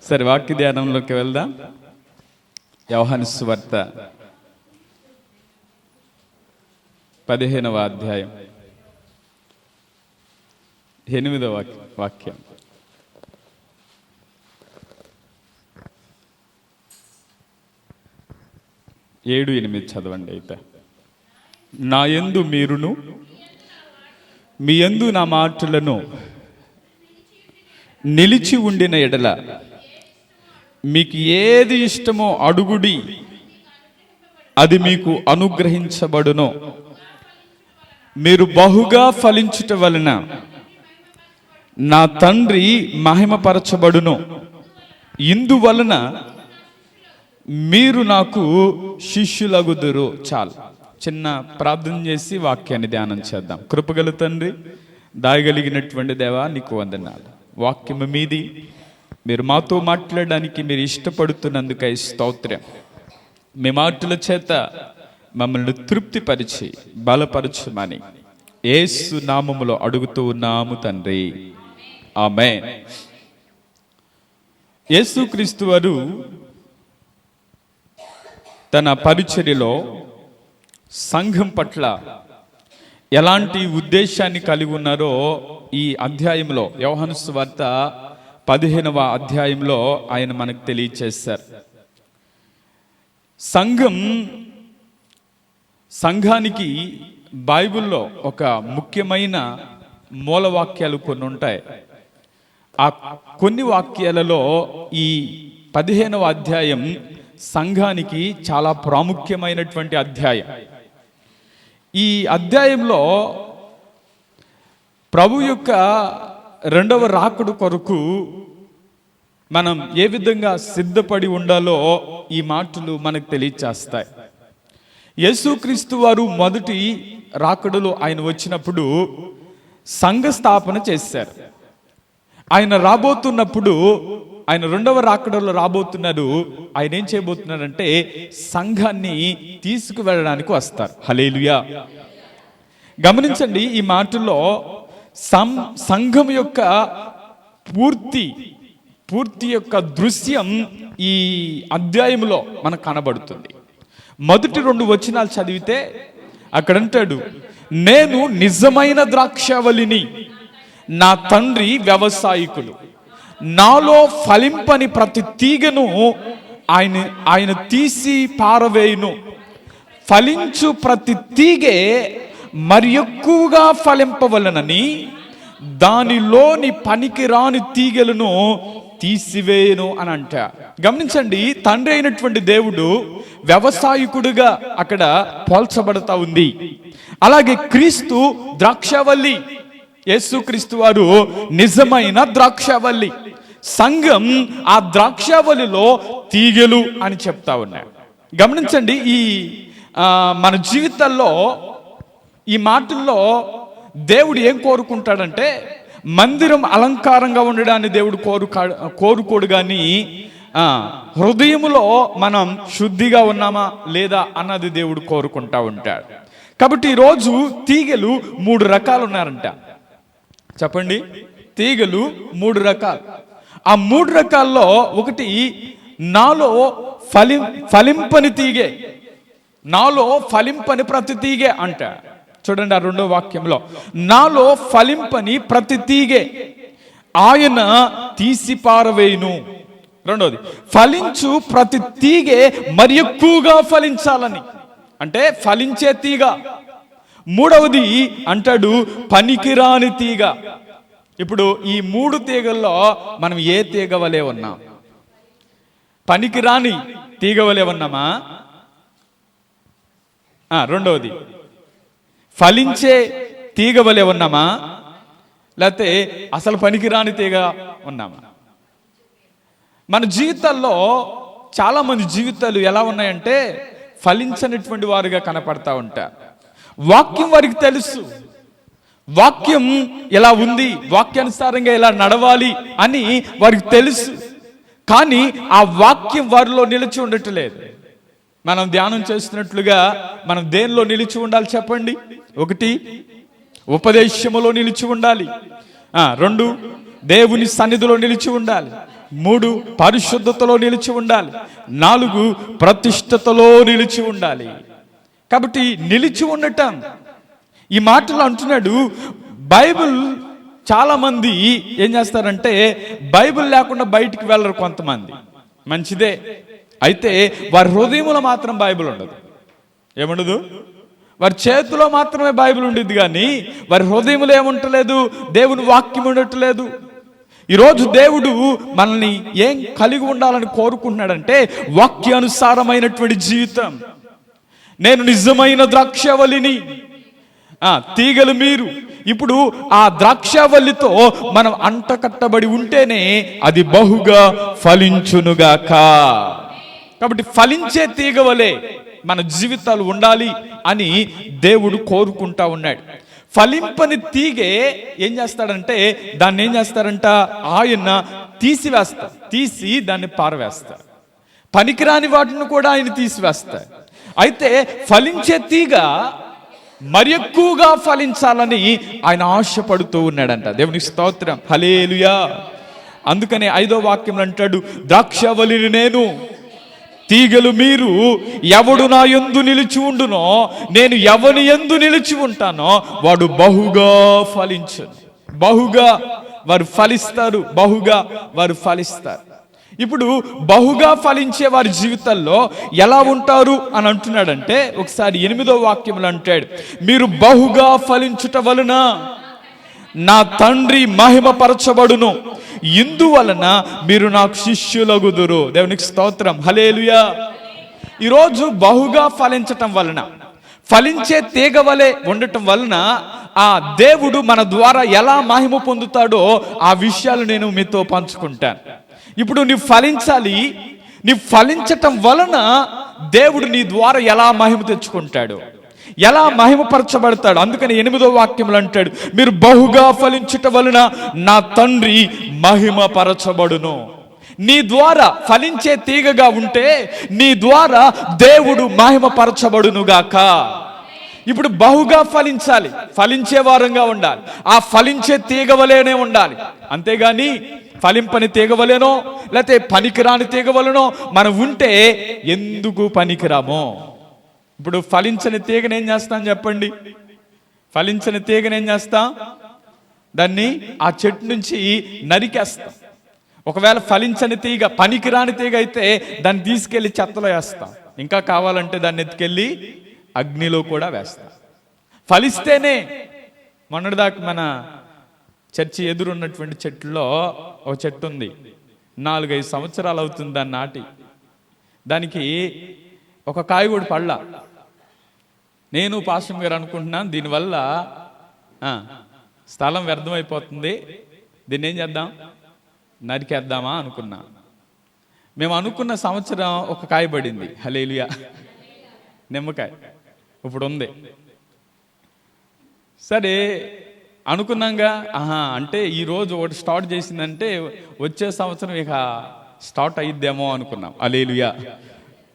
సరే, వాక్య ధ్యానంలోకి వెళ్దాం. యోహాను సువార్త 15వ అధ్యాయం 8వ వాక్యం. ఏడు 8 చదవండి. అయితే నా యందు మీరును మీ యందు నా మాటలను నిలిచి ఉండిన ఎడల మీకు ఏది ఇష్టమో అడుగుడి, అది మీకు అనుగ్రహించబడును. మీరు బహుగా ఫలించుట వలన నా తండ్రి మహిమపరచబడును. ఇందువలన మీరు నాకు శిష్యులగుదురు. చాలు, చిన్న ప్రార్థన చేసి వాక్యాన్ని ధ్యానం చేద్దాం. కృపగల తండ్రి, దాయగలిగినటువంటి దేవా, నీకు వందనాలు. వాక్యము మీది, మీరు మాతో మాట్లాడడానికి మీరు ఇష్టపడుతున్నందుకై స్తోత్రం. మీ మాటల చేత మమ్మల్ని తృప్తిపరిచి బలపరచుమని యేసు నామములో అడుగుతూ ఉన్నాము తండ్రి, ఆమేన్. యేసుక్రీస్తు వారు తన పరిచర్యలో సంఘం పట్ల ఎలాంటి ఉద్దేశాన్ని కలిగి ఉన్నారో ఈ అధ్యాయంలో, యోహాను సువార్త 15వ అధ్యాయంలో ఆయన మనకు తెలియచేశారు. సంఘానికి బైబిల్లో ఒక ముఖ్యమైన మూలవాక్యాలు కొన్ని ఉంటాయి. ఆ కొన్ని వాక్యాలలో ఈ 15వ అధ్యాయం సంఘానికి చాలా ప్రాముఖ్యమైనటువంటి అధ్యాయం. ఈ అధ్యాయంలో ప్రభు యొక్క రెండవ రాకడ కొరకు మనం ఏ విధంగా సిద్ధపడి ఉండాలో ఈ మాటలు మనకు తెలియచేస్తాయి. యేసుక్రీస్తు వారు మొదటి రాకడలో ఆయన వచ్చినప్పుడు సంఘ స్థాపన చేశారు. ఆయన రాబోతున్నప్పుడు, ఆయన రెండవ రాకడలో రాబోతున్నారు. ఆయన ఏం చేయబోతున్నారంటే సంఘాన్ని తీసుకువెళ్ళడానికి వస్తారు. హల్లెలూయా. గమనించండి, ఈ మాటల్లో సంఘం యొక్క పూర్తి యొక్క దృశ్యం ఈ అధ్యాయంలో మనకు కనబడుతుంది. మొదటి 2 వచనాలు చదివితే అక్కడ అంటాడు, నేను నిజమైన ద్రాక్షావళిని, నా తండ్రి వ్యవసాయకులు. నాలో ఫలింపని ప్రతి తీగను ఆయన తీసి పారవేయును. ఫలించు ప్రతి తీగే మరి ఎక్కువగా ఫలింపవలనని దానిలోని పనికిరాని తీగలను తీసివేయను అని అంట. గమనించండి, తండ్రి అయినటువంటి దేవుడు వ్యవసాయకుడుగా అక్కడ పోల్చబడతా ఉంది. అలాగే క్రీస్తు ద్రాక్షావల్లి, యేసుక్రీస్తు వారు నిజమైన ద్రాక్షావల్లి. సంఘం ఆ ద్రాక్షావల్లిలో తీగలు అని చెప్తా ఉన్నారు. గమనించండి, ఈ మన జీవితాల్లో ఈ మాటల్లో దేవుడు ఏం కోరుకుంటాడంటే, మందిరం అలంకారంగా ఉండడాన్ని దేవుడు కోరుకోడు కానీ హృదయములో మనం శుద్ధిగా ఉన్నామా లేదా అన్నది దేవుడు కోరుకుంటా ఉంటాడు. కాబట్టి ఈరోజు తీగలు 3 రకాలు ఉన్నారంట. చెప్పండి, తీగలు 3 రకాలు. ఆ 3 రకాల్లో ఒకటి నాలో ఫలింపని తీగే, నాలో ఫలింపని ప్రతి తీగే అంట. చూడండి, ఆ 2వ వాక్యంలో నాలో ఫలింపని ప్రతి తీగే ఆయన తీసి పారవేయును. 2వది, ఫలించు ప్రతి తీగే మరి ఎక్కువగా ఫలించాలని, అంటే ఫలించే తీగ. 3వది అంటాడు పనికిరాని తీగ. ఇప్పుడు ఈ 3 తీగల్లో మనం ఏ తీగ వలె ఉన్నాం? పనికిరాని తీగ వలె ఉన్నామా? 2వది ఫలించే తీగ వలె ఉన్నామా, లేకపోతే అసలు పనికిరాని తీగ ఉన్నామా? మన జీవితాల్లో చాలా మంది జీవితాలు ఎలా ఉన్నాయంటే ఫలించనటువంటి వారుగా కనపడతా ఉంటారు. వాక్యం వారికి తెలుసు, వాక్యం ఎలా ఉంది, వాక్యానుసారంగా ఎలా నడవాలి అని వారికి తెలుసు. కానీ ఆ వాక్యం వారిలో నిలిచి ఉండట్లేదు. మనం ధ్యానం చేస్తున్నట్లుగా మనం దేనిలో నిలిచి ఉండాలి చెప్పండి? 1, ఉపదేశములో నిలిచి ఉండాలి. 2, దేవుని సన్నిధిలో నిలిచి ఉండాలి. 3 పరిశుద్ధతలో నిలిచి ఉండాలి, 4 ప్రతిష్టతలో నిలిచి ఉండాలి. కాబట్టి నిలిచి ఉండటం, ఈ మాటలు అంటున్నాడు. బైబిల్ చాలా మంది ఏం చేస్తారంటే బైబిల్ లేకుండా బయటికి వెళ్ళరు కొంతమంది, మంచిదే. అయితే వారి హృదయంలో మాత్రం బైబిల్ ఉండదు. ఏముండదు? వారి చేతిలో మాత్రమే బైబిల్ ఉండేది, కానీ వారి హృదయంలో ఏముంటలేదు, దేవుని వాక్యం ఉండట్లేదు. ఈరోజు దేవుడు మనల్ని ఏం కలిగి ఉండాలని కోరుకుంటున్నాడంటే వాక్యానుసారమైనటువంటి జీవితం. నేను నిజమైన ద్రాక్షవల్లిని, తీగలు మీరు. ఇప్పుడు ఆ ద్రాక్షవల్లితో మనం అంటకట్టబడి ఉంటేనే అది బహుగా ఫలించునుగాక. కాబట్టి ఫలించే తీగ వలె మన జీవితాలు ఉండాలి అని దేవుడు కోరుకుంటా ఉన్నాడు. ఫలింపని తీగే ఏం చేస్తాడంటే దాన్ని ఏం చేస్తారంట, ఆయన తీసి దాన్ని పారవేస్తారు. పనికిరాని వాటిని కూడా ఆయన తీసివేస్తారు. అయితే ఫలించే తీగ మరి ఎక్కువగా ఫలించాలని ఆయన ఆశపడుతూ ఉన్నాడంట. దేవునికి స్తోత్రం, హల్లెలూయా. అందుకనే 5వ వాక్యంలో అంటాడు, ద్రాక్షవల్లిని నేను, తీగలు మీరు. ఎవడు నా యందు నిలిచి ఉండునో, నేను ఎవని యందు నిలిచి ఉంటానో వాడు బహుగా ఫలించును. బహుగా వారు ఫలిస్తారు, బహుగా వారు ఫలిస్తారు. ఇప్పుడు బహుగా ఫలించే వారి జీవితాల్లో ఎలా ఉంటారు అని అంటున్నాడంటే, ఒకసారి 8వ వాక్యంలో అంటాడు, మీరు బహుగా ఫలించుట వలన నా తండ్రి మహిమపరచబడును, ఇందువలన మీరు నాకు శిష్యులగుదురు. దేవునికి స్తోత్రం, హల్లెలూయా. ఈరోజు బహుగా ఫలించటం వలన, ఫలించే తీగ వలె ఉండటం వలన ఆ దేవుడు మన ద్వారా ఎలా మహిమ పొందుతాడో ఆ విషయాలు నేను మీతో పంచుకుంటాను. ఇప్పుడు నీ ఫలించాలి, నీ ఫలించటం వలన దేవుడు నీ ద్వారా ఎలా మహిమ తెచ్చుకుంటాడు, ఎలా మహిమపరచబడతాడు. అందుకని 8వ వాక్యంలో అంటాడు, మీరు బహుగా ఫలించుట వలన నా తండ్రి మహిమపరచబడును. నీ ద్వారా ఫలించే తీగగా ఉంటే నీ ద్వారా దేవుడు మహిమపరచబడునుగాక. ఇప్పుడు బహుగా ఫలించాలి, ఫలించే వారంగా ఉండాలి, ఆ ఫలించే తీగ వలెనే ఉండాలి. అంతేగాని ఫలింపని తీగవలేనో లేకపోతే పనికిరాని తీగవలనో మనం ఉంటే ఎందుకు పనికిరామో. ఇప్పుడు ఫలించని తీగను ఏం చేస్తాం చెప్పండి? ఫలించని తీగను ఏం చేస్తాం? దాన్ని ఆ చెట్టు నుంచి నరికేస్తాం. ఒకవేళ ఫలించని తీగ, పనికిరాని తీగ అయితే దాన్ని తీసుకెళ్లి చెత్తలో వేస్తాం. ఇంకా కావాలంటే దాన్ని ఎత్తుకెళ్ళి అగ్నిలో కూడా వేస్తాం. ఫలిస్తేనే. మొన్నటిదాకా మన చర్చి ఎదురున్నటువంటి చెట్టులో ఒక చెట్టు ఉంది, 4-5 సంవత్సరాలు అవుతుంది దాన్ని నాటి. దానికి ఒక కాయ కూడా పళ్ళ. నేను పాస్టర్ గారు అనుకుంటున్నాను, దీనివల్ల స్థలం వ్యర్థమైపోతుంది, దీన్ని ఏం చేద్దాం, నరికేద్దామా అనుకున్నా. మేము అనుకున్న సంవత్సరం ఒక కాయ పడింది, హల్లెలూయా, నిమ్మకాయ ఇప్పుడు ఉంది. సరే అనుకున్నాంగా, అంటే ఈరోజు ఒకటి స్టార్ట్ చేసిందంటే వచ్చే సంవత్సరం ఇక స్టార్ట్ అయ్యిద్దేమో అనుకున్నాం. హల్లెలూయా.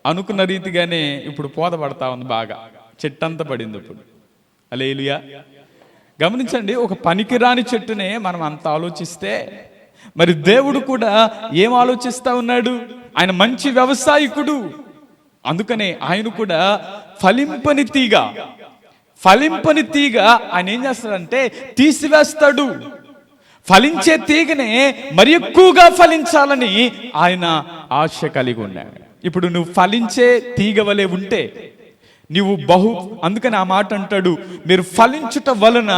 అనుకున్న రీతిగానే ఇప్పుడు పూత పడతా ఉంది, బాగా చెట్టంతా పడింది ఇప్పుడు. హల్లెలూయా. గమనించండి, ఒక పనికిరాని చెట్టునే మనం అంత ఆలోచిస్తే మరి దేవుడు కూడా ఏం ఆలోచిస్తా ఉన్నాడు? ఆయన మంచి వ్యవసాయకుడు. అందుకనే ఆయన కూడా ఫలింపని తీగ ఆయన ఏం చేస్తాడంటే తీసివేస్తాడు. ఫలించే తీగనే మరి ఎక్కువగా ఫలించాలని ఆయన ఆశ కలిగి ఉన్నాడు. ఇప్పుడు నువ్వు ఫలించే తీగ వలె ఉంటే నీవు అందుకని ఆ మాట అంటాడు, మీరు ఫలించుట వలన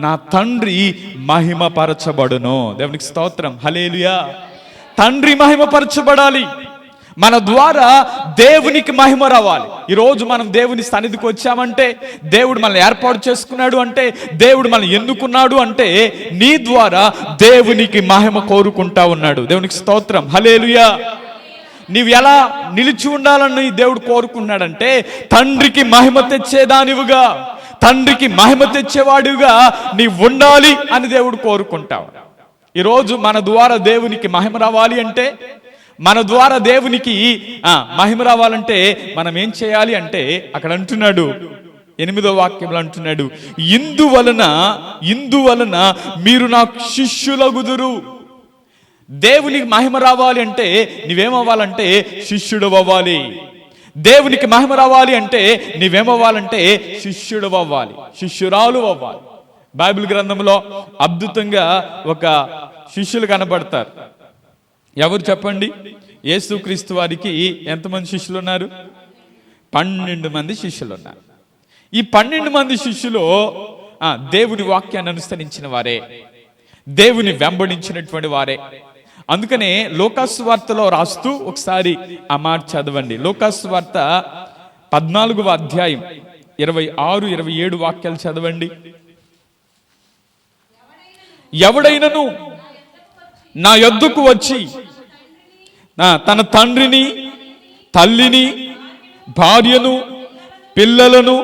నా తండ్రి మహిమపరచబడును. దేవునికి స్తోత్రం, హల్లెలూయా. తండ్రి మహిమపరచబడాలి, మన ద్వారా దేవునికి మహిమ రావాలి. ఈరోజు మనం దేవుని సన్నిధికి వచ్చామంటే, దేవుడు మనల్ని ఏర్పాటు చేసుకున్నాడు అంటే, దేవుడు మనల్ని ఎన్నుకున్నాడు అంటే నీ ద్వారా దేవునికి మహిమ కోరుకుంటా ఉన్నాడు. దేవునికి స్తోత్రం, హల్లెలూయా. నీవు ఎలా నిలిచి ఉండాలని దేవుడు కోరుకున్నాడంటే తండ్రికి మహిమ తెచ్చేదానివుగా, తండ్రికి మహిమ తెచ్చేవాడిగా నీవు ఉండాలి అని దేవుడు కోరుకుంటావు. ఈరోజు మన ద్వారా దేవునికి మహిమ రావాలి అంటే, మన ద్వారా దేవునికి మహిమ రావాలంటే మనం ఏం చేయాలి అంటే, అక్కడ అంటున్నాడు 8వ వాక్యంలో అంటున్నాడు, ఇందువలన మీరు నాకు శిష్యులగుదురు. దేవునికి మహిమ రావాలి అంటే నీవేమవ్వాలంటే శిష్యుడు అవ్వాలి. దేవునికి మహిమ రావాలి అంటే నీవేమవ్వాలంటే శిష్యుడు అవ్వాలి, శిష్యురాలు అవ్వాలి. బైబిల్ గ్రంథంలో అద్భుతంగా ఒక శిష్యులు కనబడతారు. ఎవరు చెప్పండి? యేసుక్రీస్తు వారికి ఎంతమంది శిష్యులు ఉన్నారు? 12 మంది శిష్యులు ఉన్నారు. ఈ 12 మంది శిష్యులు దేవుని వాక్యాన్ని అనుసరించిన వారే, దేవుని వెంబడించినటువంటి వారే. అందుకనే లోకాసు వార్తలో రాస్తూ ఒకసారి ఆ మాట చదవండి. లోకాసు వార్త 14వ అధ్యాయం 26, 27 వాక్యాలు చదవండి. ఎవడైనను నా యొద్దకు వచ్చి తన తండ్రిని, తల్లిని, భార్యను, పిల్లలను,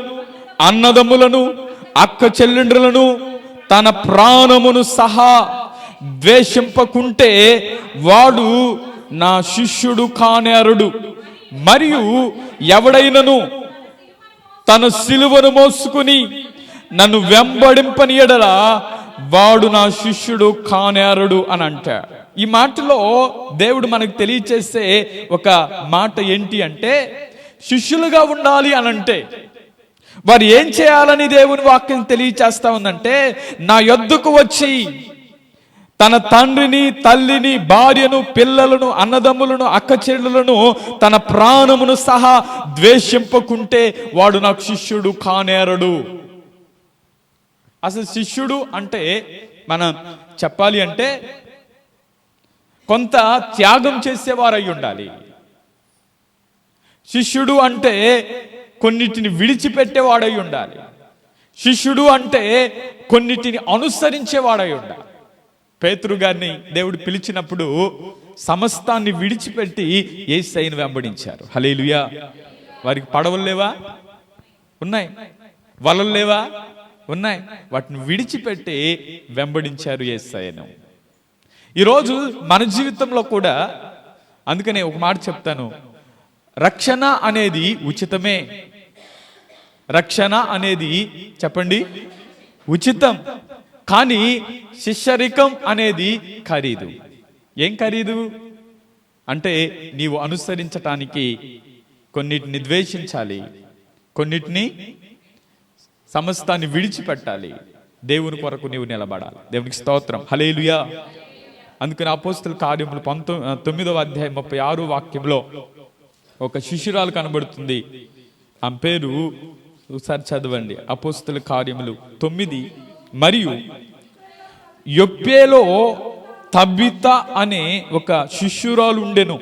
అన్నదమ్ములను, అక్క చెల్లెండ్రులను, తన ప్రాణమును సహా ద్వేషింపకుంటే వాడు నా శిష్యుడు కానేరడు. మరియు ఎవడైనను తన సిలువను మోసుకుని నన్ను వెంబడింపని ఎడల వాడు నా శిష్యుడు కానేరడు అని అంటాడు. ఈ మాటలో దేవుడు మనకు తెలియచేసే ఒక మాట ఏంటి అంటే, శిష్యులుగా ఉండాలి అని అంటే వారు ఏం చేయాలని దేవుని వాక్యం తెలియచేస్తా ఉందంటే, నా యొద్దకు వచ్చి తన తండ్రిని, తల్లిని, భార్యను, పిల్లలను, అన్నదమ్ములను, అక్క చెల్లెలను, తన ప్రాణమును సహా ద్వేషింపకుంటే వాడు నాకు శిష్యుడు కానేరడు. అసలు శిష్యుడు అంటే మనం చెప్పాలి అంటే కొంత త్యాగం చేసేవారు అయి ఉండాలి. శిష్యుడు అంటే కొన్నిటిని విడిచిపెట్టేవాడై ఉండాలి. శిష్యుడు అంటే కొన్నిటిని అనుసరించేవాడై ఉండాలి. పేతురు గారిని దేవుడు పిలిచినప్పుడు సమస్తాన్ని విడిచిపెట్టి యేసయ్యను వెంబడించారు. హల్లెలూయా. వారికి పడవలు లేవా? ఉన్నాయి. వలలు లేవా? ఉన్నాయి. వాటిని విడిచిపెట్టి వెంబడించారు యేసయ్యను. ఈరోజు మన జీవితంలో కూడా అందుకనే ఒక మాట చెప్తాను, రక్షణ అనేది ఉచితమే. రక్షణ అనేది చెప్పండి ఉచితం. కానీ శిష్యరికం అనేది ఖరీదు. ఏం ఖరీదు అంటే నీవు అనుసరించటానికి కొన్నిటిని ద్వేషించాలి, కొన్నిటిని సమస్తాన్ని విడిచిపెట్టాలి. దేవుని కొరకు నీవు నిలబడాలి. దేవునికి స్తోత్రం. హల్లెలూయా. అందుకని అపోస్తల కార్యములు 9వ అధ్యాయం 36 వాక్యంలో ఒక శిష్యురాలు కనబడుతుంది. ఆ పేరు ఒకసారి చదవండి. అపోస్తల కార్యములు 9. మరియు యొప్పేలో తబిత అనే ఒక శిష్యురాలు ఉండెను.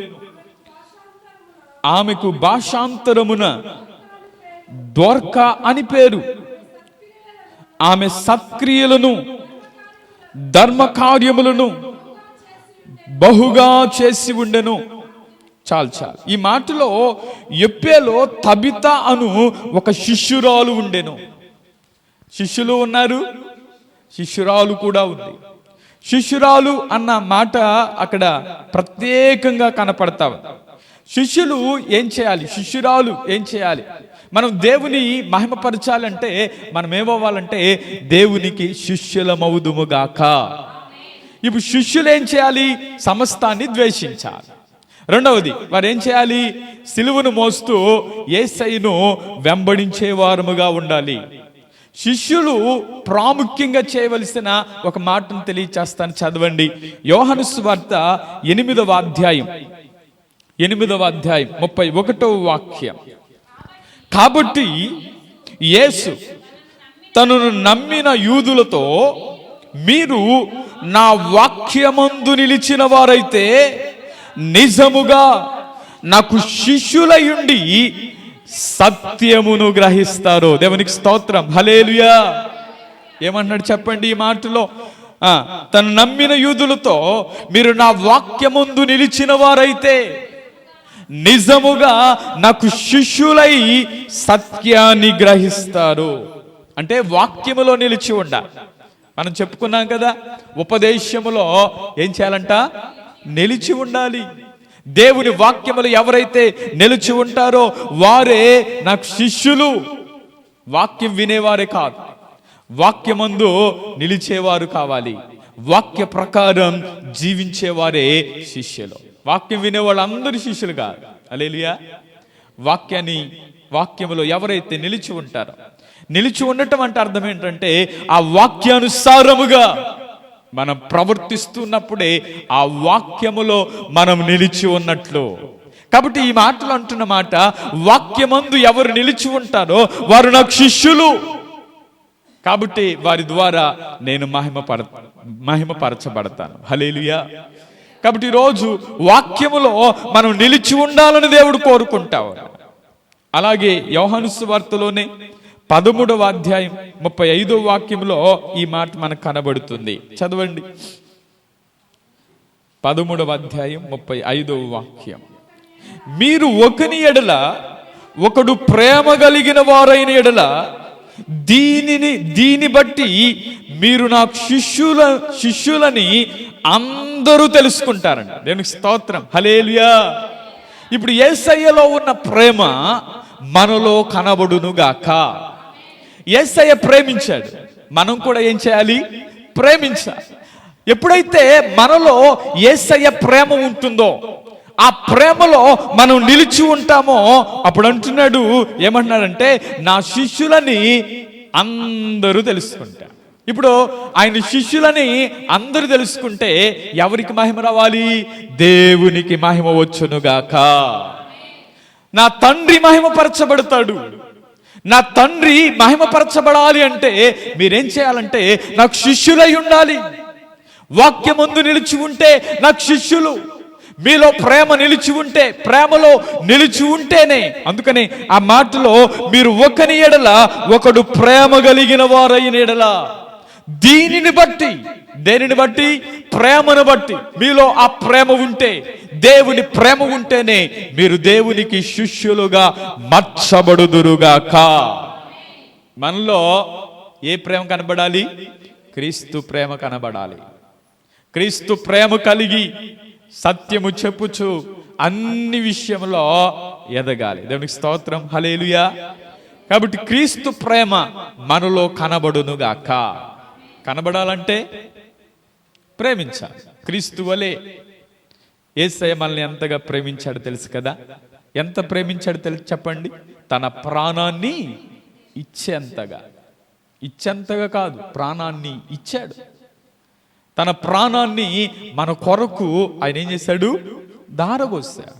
ఆమెకు భాషాంతరమున దోర్క అని పేరు. ఆమె సత్క్రియలను, ధర్మ కార్యములను బహుగా చేసి ఉండెను. చాలు. ఈ మాటలో యొప్పేలో తబిత అను ఒక శిష్యురాలు ఉండెను. శిష్యులు ఉన్నారు, శిష్యురాలు కూడా ఉంది. శిష్యురాలు అన్న మాట అక్కడ ప్రత్యేకంగా కనపడతా. శిష్యులు ఏం చేయాలి? శిష్యురాలు ఏం చేయాలి? మనం దేవుని మహిమపరచాలంటే మనం ఏమవ్వాలంటే దేవునికి శిష్యులమవుదుముగాక. ఇప్పుడు శిష్యులు ఏం చేయాలి? సమస్తాన్ని ద్వేషించాలి. రెండవది వారు ఏం చేయాలి? సిలువను మోస్తూ యేసయ్యను వెంబడించేవారముగా ఉండాలి. శిష్యులు ప్రాముఖ్యంగా చేయవలసిన ఒక మాటను తెలియచేస్తాను, చదవండి. యోహాను సువార్త 8వ అధ్యాయం 31వ వాక్యం. కాబట్టి యేసు తనను నమ్మిన యూదులతో, మీరు నా వాక్యమందు నిలిచిన వారైతే నిజముగా నాకు శిష్యులయుండి సత్యమును గ్రహిస్తారు. దేవునికి స్తోత్రం. హల్లెలూయా. ఏమన్నాడు చెప్పండి ఈ మాటలో? తను నమ్మిన యూదులతో మీరు నా వాక్యమందు నిలిచిన వారైతే నిజముగా నాకు శిష్యులై సత్యాన్ని గ్రహిస్తారు. అంటే వాక్యములో నిలిచి ఉండాలి. మనం చెప్పుకున్నాం కదా, ఉపదేశములో ఏం చేయాలంట? నిలిచి ఉండాలి. దేవుని వాక్యములు ఎవరైతే నిలిచి ఉంటారో వారే నాకు శిష్యులు. వాక్యం వినేవారే కాదు, వాక్యమందు నిలిచేవారు కావాలి. వాక్య ప్రకారం జీవించేవారే శిష్యులు. వాక్యం వినే వాళ్ళందరూ శిష్యులు కాదు. హల్లెలూయా. వాక్యములో ఎవరైతే నిలిచి ఉంటారో, నిలిచి ఉండటం అంటే అర్థం ఏంటంటే ఆ వాక్యానుసారముగా మనం ప్రవర్తిస్తున్నప్పుడే ఆ వాక్యములో మనం నిలిచి ఉన్నట్లు. కాబట్టి ఈ మాటలు అంటున్న మాట, వాక్యమందు ఎవరు నిలిచి ఉంటారో వారు నాకు శిష్యులు. కాబట్టి వారి ద్వారా నేను మహిమపరచబడతాను. హల్లెలూయా. కాబట్టి ఈరోజు వాక్యములో మనం నిలిచి ఉండాలని దేవుడు కోరుకుంటావు. అలాగే యోహాను సువార్తలోనే 13వ అధ్యాయం 35వ వాక్యంలో ఈ మాట మనకు కనబడుతుంది. చదవండి. 13వ అధ్యాయం 35వ వాక్యం. మీరు ఒకని ఎడల ఒకడు ప్రేమ కలిగిన వారైన ఎడల దీని బట్టి మీరు నాకు శిష్యులని అందరూ తెలుసుకుంటారండి. దేవునికి స్తోత్రం. హల్లెలూయా. ఇప్పుడు యేసయ్యలో ఉన్న ప్రేమ మనలో కనబడునుగాక. యేసయ్య ప్రేమించాడు, మనం కూడా ఏం చేయాలి? ప్రేమించాలి. ఎప్పుడైతే మనలో యేసయ్య ప్రేమ ఉంటుందో, ఆ ప్రేమలో మనం నిలిచి ఉంటామో, అప్పుడు అంటున్నాడు, ఏమంటున్నాడంటే నా శిష్యులని అందరూ తెలుసుకుంటారు. ఇప్పుడు ఆయన శిష్యులని అందరూ తెలుసుకుంటే ఎవరికి మహిమ రావాలి? దేవునికి మహిమ వచ్చునుగాక. నా తండ్రి మహిమపరచబడతాడు. నా తండ్రి మహిమపరచబడాలి అంటే మీరేం చేయాలంటే నాకు శిష్యులై ఉండాలి. వాక్యమందు నిలిచి ఉంటే నాకు శిష్యులు. మీలో ప్రేమ నిలిచి ఉంటే, ప్రేమలో నిలిచి ఉంటేనే. అందుకని ఆ మాటలో మీరు ఒకని ఎడల ఒకడు ప్రేమ కలిగిన వారైన ఎడల దీనిని బట్టి, దేనిని బట్టి? ప్రేమను బట్టి. మీలో ఆ ప్రేమ ఉంటే, దేవుని ప్రేమ ఉంటేనే మీరు దేవునికి శిష్యులుగా మార్చబడుదురుగాక. మనలో ఏ ప్రేమ కనబడాలి? క్రీస్తు ప్రేమ కనబడాలి. క్రీస్తు ప్రేమ కలిగి సత్యము చెప్పుచు అన్ని విషయంలో ఎదగాలి. దేవునికి స్తోత్రం. హల్లెలూయా. కాబట్టి క్రీస్తు ప్రేమ మనలో కనబడునుగాక. కనబడాలంటే ప్రేమించాలి. క్రీస్తు వలె యేసయ్య మనల్ని ఎంతగా ప్రేమించాడు తెలుసు కదా. ఎంత ప్రేమించాడు తెలుసు చెప్పండి? తన ప్రాణాన్ని ఇచ్చేంతగా కాదు, ప్రాణాన్ని ఇచ్చాడు. తన ప్రాణాన్ని మన కొరకు ఆయన ఏం చేశాడు? దారబోసాడు.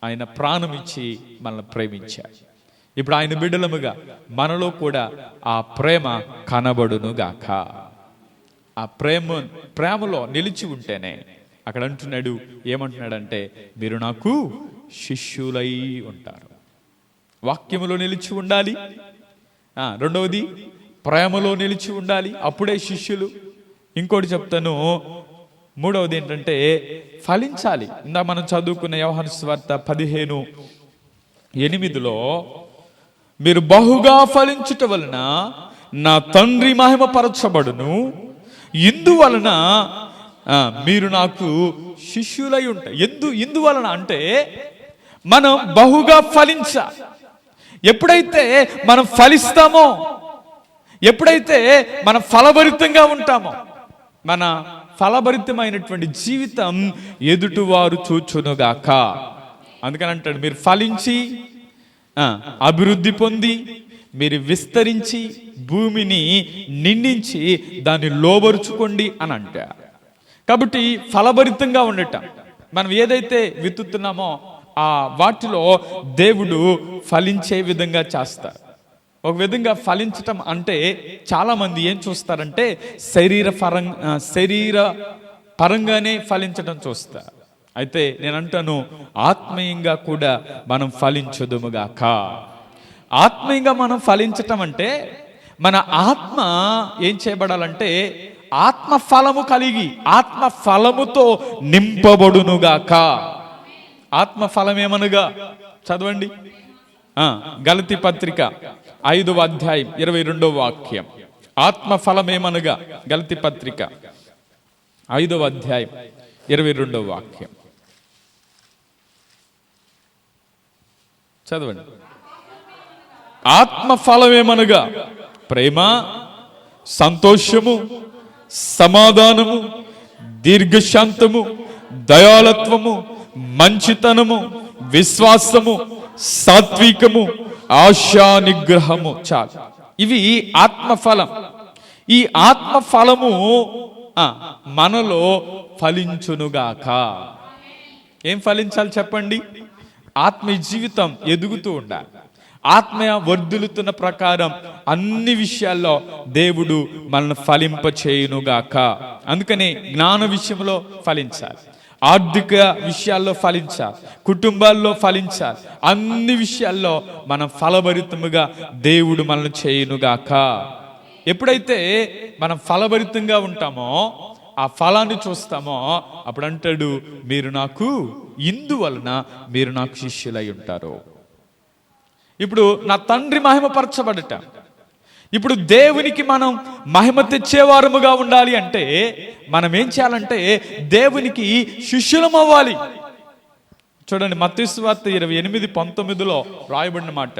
ఆయన ప్రాణం ఇచ్చి మనల్ని ప్రేమించాడు. ఇప్పుడు ఆయన బిడ్డలముగా మనలో కూడా ఆ ప్రేమ కనబడునుగాక. ఆ ప్రేమలో నిలిచి ఉంటేనే అక్కడ అంటున్నాడు, ఏమంటున్నాడంటే మీరు నాకు శిష్యులై ఉంటారు. వాక్యములో నిలిచి ఉండాలి. రెండవది ప్రేమలో నిలిచి ఉండాలి, అప్పుడే శిష్యులు. ఇంకోటి చెప్తాను, మూడవది ఏంటంటే ఫలించాలి. ఇందా మనం చదువుకున్న యోహాను సువార్త 15:8 మీరు బహుగా ఫలించుట వలన నా తండ్రి మహిమపరచబడును, ఇందువలన మీరు నాకు శిష్యులై ఉంటారు. ఇందువలన అంటే మనం బహుగా ఫలించాలి. ఎప్పుడైతే మనం ఫలిస్తామో, ఎప్పుడైతే మనం ఫలభరితంగా ఉంటామో, మన ఫలభరితమైనటువంటి జీవితం ఎదుటివారు చూచునుగాక. అందుకని అంటాడు మీరు ఫలించి అభివృద్ధి పొంది మీరు విస్తరించి భూమిని నిండించి దాన్ని లోబరుచుకోండి అని అంటారు. కాబట్టి ఫలభరితంగా ఉండటం, మనం ఏదైతే విత్తుతున్నామో ఆ వాటిలో దేవుడు ఫలించే విధంగా చేస్తారు. ఒక విధంగా ఫలించటం అంటే చాలా మంది ఏం చూస్తారంటే శరీర పరంగానే ఫలించడం చూస్తారు. అయితే నేను అంటాను, ఆత్మీయంగా కూడా మనం ఫలించుదుముగాక. ఆత్మీయంగా మనం ఫలించటం అంటే మన ఆత్మ ఏం చేయబడాలంటే ఆత్మ ఫలము కలిగి ఆత్మ ఫలముతో నింపబడునుగాక. ఆత్మ ఫలం ఏమనగా చదవండి. గలతీ పత్రిక 5వ అధ్యాయం 22వ వాక్యం. ఆత్మ ఫలం ఏమనగా గలతీ పత్రిక 5వ అధ్యాయం 22వ వాక్యం చదవండి. ఆత్మ ఫలం ఏమనగా ప్రేమ, సంతోషము, సమాధానము, దీర్ఘశాంతము, దయాళత్వము, మంచితనము, విశ్వాసము, సాత్వికము, ఆశా నిగ్రహము. చాలు. ఇవి ఆత్మఫలం. ఈ ఆత్మఫలము మనలో ఫలించునుగాక. ఏం ఫలించాలి చెప్పండి? ఆత్మీయ జీవితం ఎదుగుతూ ఉండాలి. ఆత్మీయ వర్ధులుతున్న ప్రకారం అన్ని విషయాల్లో దేవుడు మనల్ని ఫలింప చేయునుగాక. అందుకనే జ్ఞాన విషయంలో ఫలించాలి, ఆర్థిక విషయాల్లో ఫలించాలి, కుటుంబాల్లో ఫలించాలి. అన్ని విషయాల్లో మనం ఫలభరితముగా దేవుడు మనల్ని చేయునుగాక. ఎప్పుడైతే మనం ఫలభరితంగా ఉంటామో, ఆ ఫలాన్ని చూస్తామో, అప్పుడు అంటాడు, మీరు నాకు ఇందువలన మీరు నాకు శిష్యులై ఉంటారు. ఇప్పుడు నా తండ్రి మహిమపరచబడట. ఇప్పుడు దేవునికి మనం మహిమ తెచ్చేవారముగా ఉండాలి అంటే మనం ఏం చేయాలంటే దేవునికి శిష్యులం అవ్వాలి. చూడండి, మత్తయి సువార్త 28:19 రాయబడిన మాట,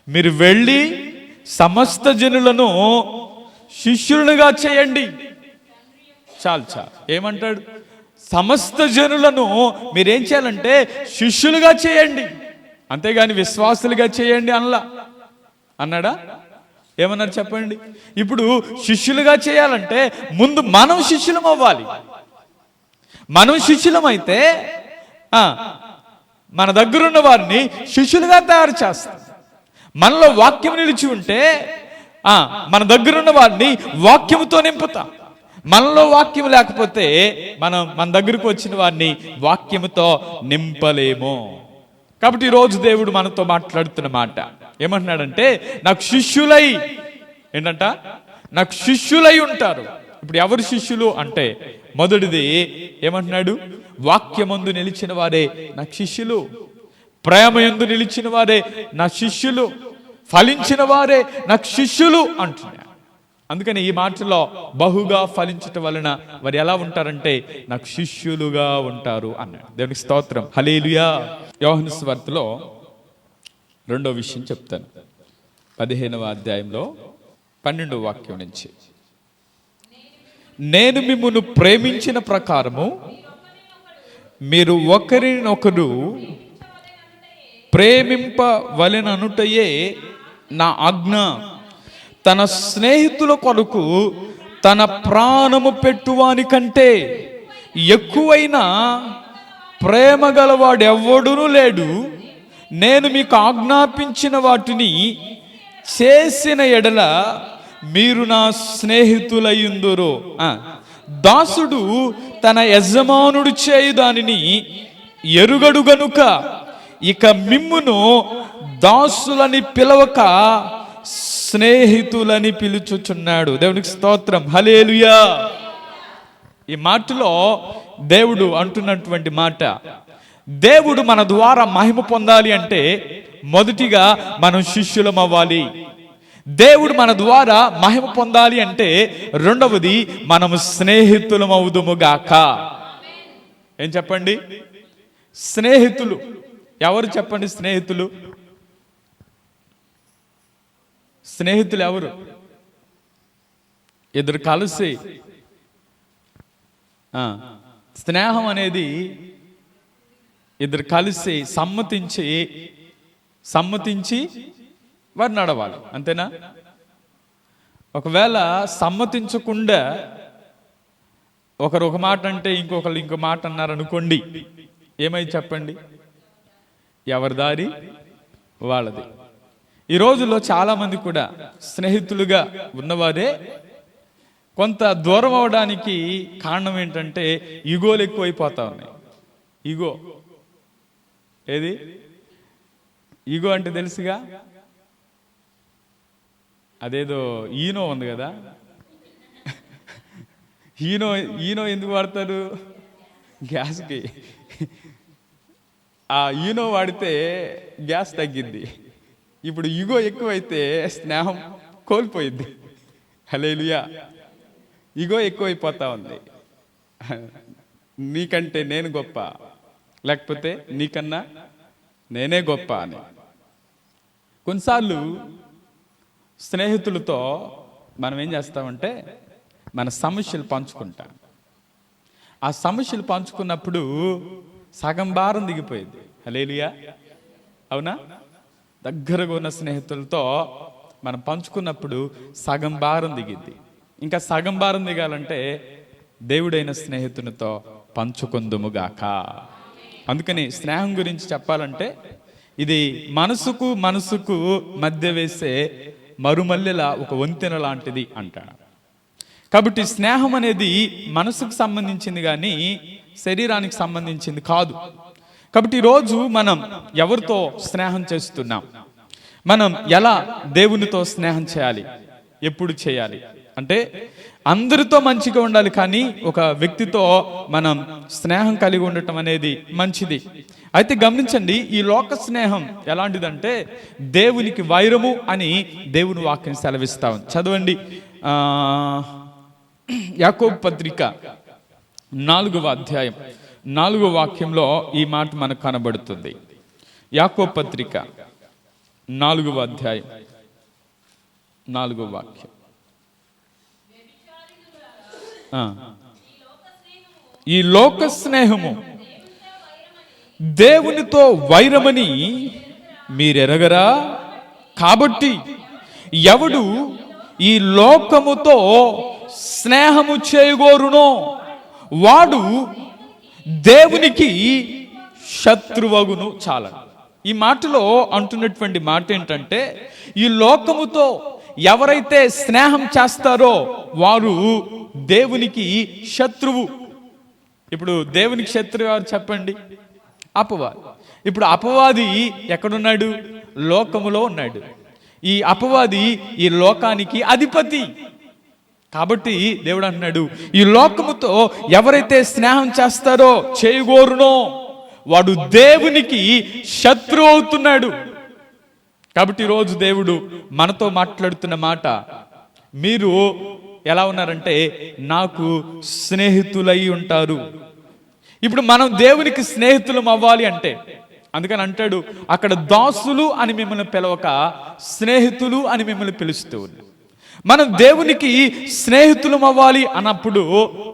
మీరు వెళ్ళి సమస్త జనులను శిష్యులుగా చేయండి. చాలు. ఏమంటాడు? సమస్త జనులను మీరేం చేయాలంటే శిష్యులుగా చేయండి, అంతేగాని విశ్వాసులుగా చేయండి అన్నాడా? ఏమన్నారు చెప్పండి? ఇప్పుడు శిష్యులుగా చేయాలంటే ముందు మనం శిష్యులం అవ్వాలి. మనం శిష్యులం అయితే మన దగ్గరున్న వారిని శిష్యులుగా తయారు చేస్తాం. మనలో వాక్యం నిలిచి ఉంటే మన దగ్గరున్న వారిని వాక్యముతో నింపుతాం. మనలో వాక్యం లేకపోతే మన దగ్గరకు వచ్చిన వారిని వాక్యముతో నింపలేము. కాబట్టి ఈరోజు దేవుడు మనతో మాట్లాడుతున్న మాట ఏమంటున్నాడంటే, నాకు శిష్యులై ఏంటంట? నాకు శిష్యులై ఉంటారు. ఇప్పుడు ఎవరు శిష్యులు అంటే మొదటిది ఏమంటున్నాడు? వాక్యమందు నిలిచిన వారే నాకు శిష్యులు, ప్రేమయందు నిలిచిన వారే నా శిష్యులు, ఫలించిన వారే నాకు శిష్యులు అంటున్నాడు. అందుకని ఈ మాటలో బహుగా ఫలించటం వలన వారు ఎలా ఉంటారంటే నాకు శిష్యులుగా ఉంటారు అన్నాడు. దేవునికి స్తోత్రం, హల్లెలూయా. యోహాను సువార్తలో 2వ విషయం చెప్తాను. 15వ అధ్యాయంలో 12వ వాక్యం నుంచి, నేను మిమ్మును ప్రేమించిన ప్రకారము మీరు ఒకరినొకరు ప్రేమింపవలెననుటయే నా ఆజ్ఞ. తన స్నేహితుల కొరకు తన ప్రాణము పెట్టువాని కంటే ఎక్కువైన ప్రేమ గలవాడెవ్వడునూ లేడు. నేను మీకు ఆజ్ఞాపించిన వాటిని చేసిన ఎడల మీరు నా స్నేహితులయ్యుందురు. దాసుడు తన యజమానుడు చేయు దానిని ఎరుగడు గనుక ఇక మిమ్మును దాసులని పిలవక స్నేహితులని పిలుచుచున్నాడు. దేవునికి స్తోత్రం, హల్లెలూయా. ఈ మాటలో దేవుడు అంటున్నటువంటి మాట, దేవుడు మన ద్వారా మహిమ పొందాలి అంటే మొదటిగా మనం శిష్యులం అవ్వాలి. దేవుడు మన ద్వారా మహిమ పొందాలి అంటే రెండవది మనము స్నేహితులం అవుదుముగాక. ఏం చెప్పండి? స్నేహితులు ఎవరు చెప్పండి? స్నేహితులు ఎవరు? ఇద్దరు కలిసి స్నేహం అనేది ఇద్దరు కలిసి సమ్మతించి వారు నడవాలి, అంతేనా? ఒకవేళ సమ్మతించకుండా ఒకరు ఒక మాట అంటే ఇంకొకరు ఇంకో మాట అన్నారు అనుకోండి, ఏమై చెప్పండి? ఎవరి దారి వాళ్ళది. ఈ రోజుల్లో చాలా మంది కూడా స్నేహితులుగా ఉన్నవారే కొంత దూరం అవడానికి కారణం ఏంటంటే ఈగోలు ఎక్కువైపోతా ఉన్నాయి. ఈగో అంటే తెలుసుగా, అదేదో ఈనో ఉంది కదా, ఈనో ఎందుకు వాడతారు? గ్యాస్కి. ఆ ఈనో వాడితే గ్యాస్ తగ్గింది. ఇప్పుడు ఈగో ఎక్కువైతే స్నేహం కోల్పోయింది. హల్లెలూయా. ఈగో ఎక్కువైపోతా ఉంది. నీకంటే నేను గొప్ప, లేకపోతే నీకన్నా నేనే గొప్ప అని. కొన్నిసార్లు స్నేహితులతో మనం ఏం చేస్తామంటే మన సమస్యలు పంచుకుంటాం. ఆ సమస్యలు పంచుకున్నప్పుడు సగం భారం దిగిపోయింది. హల్లెలూయా, అవునా? దగ్గరగా ఉన్న స్నేహితులతో మనం పంచుకున్నప్పుడు సగం భారం దిగిద్ది. ఇంకా సగం భారం దిగాలంటే దేవుడైన స్నేహితునితో పంచుకుందుముగాక. అందుకని స్నేహం గురించి చెప్పాలంటే ఇది మనసుకు మనసుకు మధ్య వేసే మరుమల్లెల ఒక వంతెన లాంటిది అంటాడు. కాబట్టి స్నేహం అనేది మనసుకు సంబంధించింది కానీ శరీరానికి సంబంధించింది కాదు. కాబట్టి ఈరోజు మనం ఎవరితో స్నేహం చేస్తున్నాం, మనం ఎలా దేవునితో స్నేహం చేయాలి, ఎప్పుడు చేయాలి అంటే అందరితో మంచిగా ఉండాలి, కానీ ఒక వ్యక్తితో మనం స్నేహం కలిగి ఉండటం అనేది మంచిది. అయితే గమనించండి, ఈ లోక స్నేహం ఎలాంటిదంటే దేవునికి వైరము అని దేవుని వాక్యం సెలవిస్తా ఉంది. చదవండి, యాకోబు పత్రిక 4వ అధ్యాయం 4వ వాక్యంలో ఈ మాట మనకు కనబడుతుంది. యాకోబు పత్రిక 4వ అధ్యాయం 4వ వాక్యం. ఈ లోక స్నేహము దేవునితో వైరమని మీరెరగరా? కాబట్టి ఎవడు ఈ లోకముతో స్నేహము చేయగోరునో వాడు దేవునికి శత్రువగును. చాలా ఈ మాటలో అంటున్నటువంటి మాట ఏంటంటే, ఈ లోకముతో ఎవరైతే స్నేహం చేస్తారో వారు దేవునికి శత్రువు. ఇప్పుడు దేవునికి శత్రువు ఎవరు చెప్పండి? అపవాది. ఇప్పుడు అపవాది ఎక్కడున్నాడు? లోకములో ఉన్నాడు. ఈ అపవాది ఈ లోకానికి అధిపతి. కాబట్టి దేవుడు అంటున్నాడు, ఈ లోకముతో ఎవరైతే స్నేహం చేస్తారో చేయగోరునో వాడు దేవునికి శత్రువు అవుతున్నాడు. కాబట్టి ఈరోజు దేవుడు మనతో మాట్లాడుతున్న మాట, మీరు ఎలా ఉన్నారంటే నాకు స్నేహితులై ఉంటారు. ఇప్పుడు మనం దేవునికి స్నేహితులం అవ్వాలి అంటే, అందుకని అంటాడు అక్కడ దాసులు అని మిమ్మల్ని పిలవక స్నేహితులు అని మిమ్మల్ని పిలుస్తూ ఉన్నారు. మనం దేవునికి స్నేహితులం అవ్వాలి అన్నప్పుడు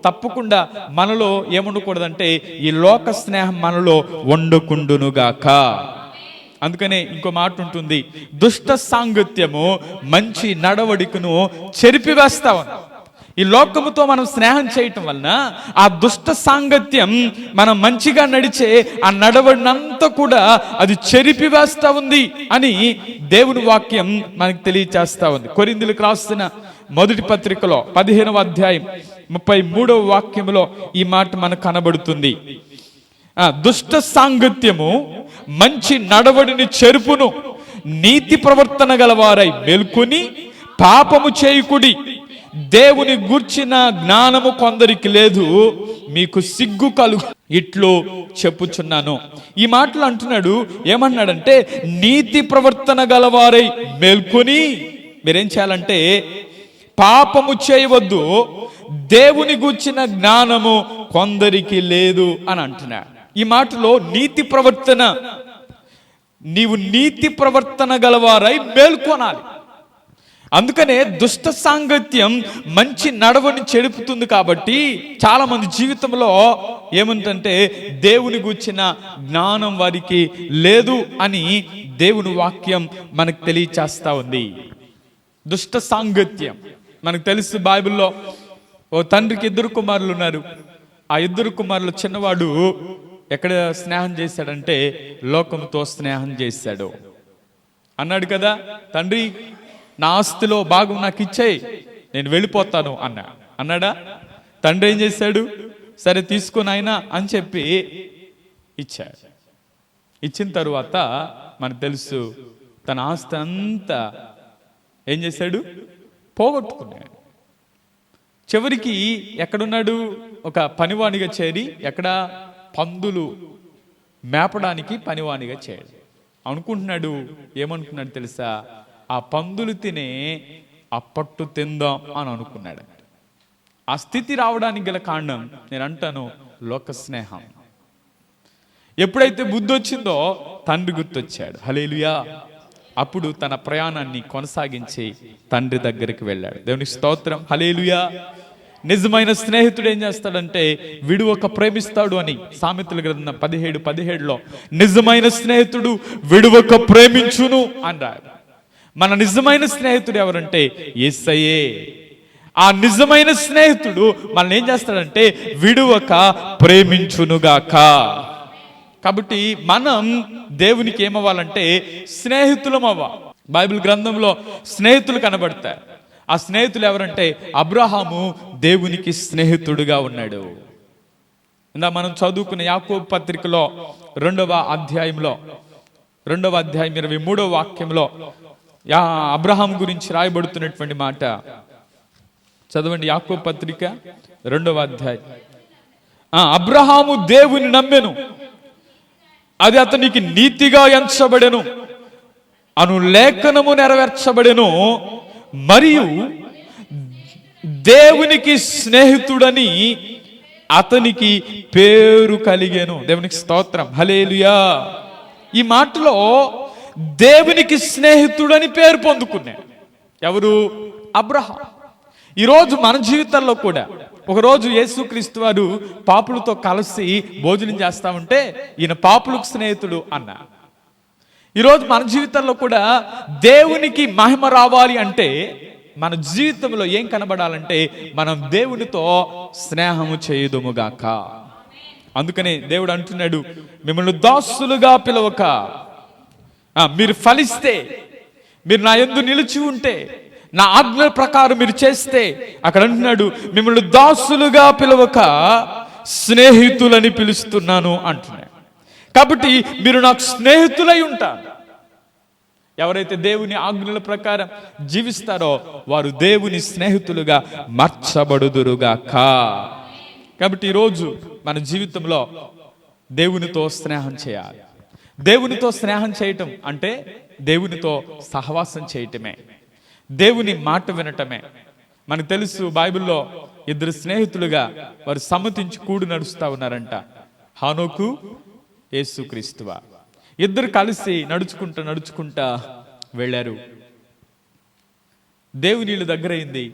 తప్పకుండా మనలో ఏముండకూడదంటే ఈ లోక స్నేహం మనలో వండుకుండునుగాక. అందుకనే ఇంకో మాట ఉంటుంది, దుష్ట సాంగత్యము మంచి నడవడికను చెరిపివేస్తావు. ఈ లోకముతో మనం స్నేహం చేయటం వలన ఆ దుష్ట సాంగత్యం మనం మంచిగా నడిచే ఆ నడవడినంతా కూడా అది చెరిపివేస్తా ఉంది అని దేవుని వాక్యం మనకు తెలియచేస్తా ఉంది. కొరింథీయులకు రాసిన మొదటి పత్రికలో 15వ అధ్యాయం 33వ వాక్యంలో ఈ మాట మనకు కనబడుతుంది. దుష్ట సాంగత్యము మంచి నడవడిని చెరుపును, నీతి ప్రవర్తన గలవారై మేల్కొని పాపము చేయకుడి, దేవుని గూర్చిన జ్ఞానము కొందరికి లేదు, మీకు సిగ్గు కలుగు ఇట్లు చెప్పుచున్నాను. ఈ మాటలు అంటున్నాడు, ఏమన్నాడంటే నీతి ప్రవర్తన గలవారై మేల్కొని మీరేం చేయాలంటే పాపము చేయవద్దు, దేవుని గూర్చిన జ్ఞానము కొందరికి లేదు అని అంటున్నాడు. ఈ మాటలో నీతి ప్రవర్తన, నీవు నీతి ప్రవర్తన గలవారై మేల్కొనాలి. అందుకనే దుష్ట సాంగత్యం మంచి నడవని చెడుపుతుంది. కాబట్టి చాలా మంది జీవితంలో ఏముందంటే దేవుని గూర్చిన జ్ఞానం వారికి లేదు అని దేవుని వాక్యం మనకు తెలియచేస్తా ఉంది. దుష్ట సాంగత్యం మనకు తెలుసు, బైబిల్లో ఓ తండ్రికి 2 కుమారులు ఉన్నారు. ఆ 2 కుమారులు చిన్నవాడు ఎక్కడ స్నేహం చేశాడంటే లోకంతో స్నేహం చేశాడు. అన్నాడు కదా, తండ్రి నా ఆస్తిలో భాగం నాకు ఇచ్చేయి, నేను వెళ్ళిపోతాను అన్నాడా? తండ్రి ఏం చేశాడు? సరే తీసుకుని ఆయన అని చెప్పి ఇచ్చాడు. ఇచ్చిన తరువాత మనకు తెలుసు తన ఆస్తి అంతా ఏం చేశాడు? పోగొట్టుకున్నాడు. చివరికి ఎక్కడున్నాడు? ఒక పనివానిగా చేరి, ఎక్కడ పందులు మేపడానికి పనివానిగా చేయాలి అనుకుంటున్నాడు. ఏమనుకున్నాడు తెలుసా? ఆ పందులు తినే అప్పట్టు తిందాం అని అనుకున్నాడు. ఆ స్థితి రావడానికి గల కారణం నేను అంటాను లోక స్నేహం. ఎప్పుడైతే బుద్ధి వచ్చిందో తండ్రి గుర్తొచ్చాడు. హల్లెలూయా. అప్పుడు తన ప్రయాణాన్ని కొనసాగించి తండ్రి దగ్గరికి వెళ్ళాడు. దేవునికి స్తోత్రం. హల్లెలూయా. నిజమైన స్నేహితుడు ఏం చేస్తాడంటే విడువక ప్రేమిస్తాడు అని సామెతల గ్రంథం 17:17లో నిజమైన స్నేహితుడు విడువక ప్రేమించును అన్నారు. మన నిజమైన స్నేహితుడు ఎవరంటే యేసయ్యే. ఆ నిజమైన స్నేహితుడు మనల్ని ఏం చేస్తాడంటే విడువక ప్రేమించునుగాక. కాబట్టి మనం దేవునికి ఏమవ్వాలంటే స్నేహితులం అవ్వాలి. బైబిల్ గ్రంథంలో స్నేహితులు కనబడతారు. ఆ స్నేహితులు ఎవరంటే అబ్రహాము దేవునికి స్నేహితుడుగా ఉన్నాడు. ఇందా మనం చదువుకున్న యాకోబు పత్రికలో 2వ అధ్యాయం 23వ వాక్యంలో అబ్రహాం గురించి రాయబడుతున్నటువంటి మాట చదవండి. యాకోబు పత్రిక 2వ అధ్యాయం. అబ్రహాము దేవుని నమ్మెను, అది అతనికి నీతిగా ఎంచబడెను అను లేఖనము నెరవేర్చబడెను, మరియు దేవునికి స్నేహితుడని అతనికి పేరు కలిగెను. దేవునికి స్తోత్రం, హల్లెలూయా. ఈ మాటలో దేవునికి స్నేహితుడని పేరు పొందుకున్నాడు ఎవరు? అబ్రహాం. ఈరోజు మన జీవితాల్లో కూడా ఒకరోజు యేసుక్రీస్తు వారు పాపులతో కలిసి భోజనం చేస్తా ఉంటే ఈయన పాపులకు స్నేహితుడు అన్న. ఈరోజు మన జీవితంలో కూడా దేవునికి మహిమ రావాలి అంటే మన జీవితంలో ఏం కనబడాలంటే మనం దేవునితో స్నేహము చేయుదుముగాక. అందుకనే దేవుడు అంటున్నాడు, మిమ్మల్ని దాసులుగా పిలవక, మీరు ఫలిస్తే, మీరు నా యందు నిలిచి ఉంటే, నా ఆజ్ఞల ప్రకారం మీరు చేస్తే, అక్కడ అంటున్నాడు మిమ్మల్ని దాసులుగా పిలవక స్నేహితులని పిలుస్తున్నాను అంటున్నాడు. కాబట్టి మీరు నాకు స్నేహితులై ఉంటారు. ఎవరైతే దేవుని ఆజ్ఞల ప్రకారం జీవిస్తారో వారు దేవుని స్నేహితులుగా మార్చబడుదురుగాక. కాబట్టి ఈరోజు మన జీవితంలో దేవునితో స్నేహం చేయాలి. దేవునితో స్నేహం చేయటం అంటే దేవునితో సహవాసం చేయటమే, దేవుని మాట వినటమే. మనకు తెలుసు బైబిల్లో 2 స్నేహితులుగా వారు సమ్మతించి కూడి నడుస్తా ఉన్నారంట. హానోకు, యేసుక్రీస్తువా. 2 కలిసి నడుచుకుంటా వెళ్ళారు. దేవుని ఇల్లు దగ్గర అయింది,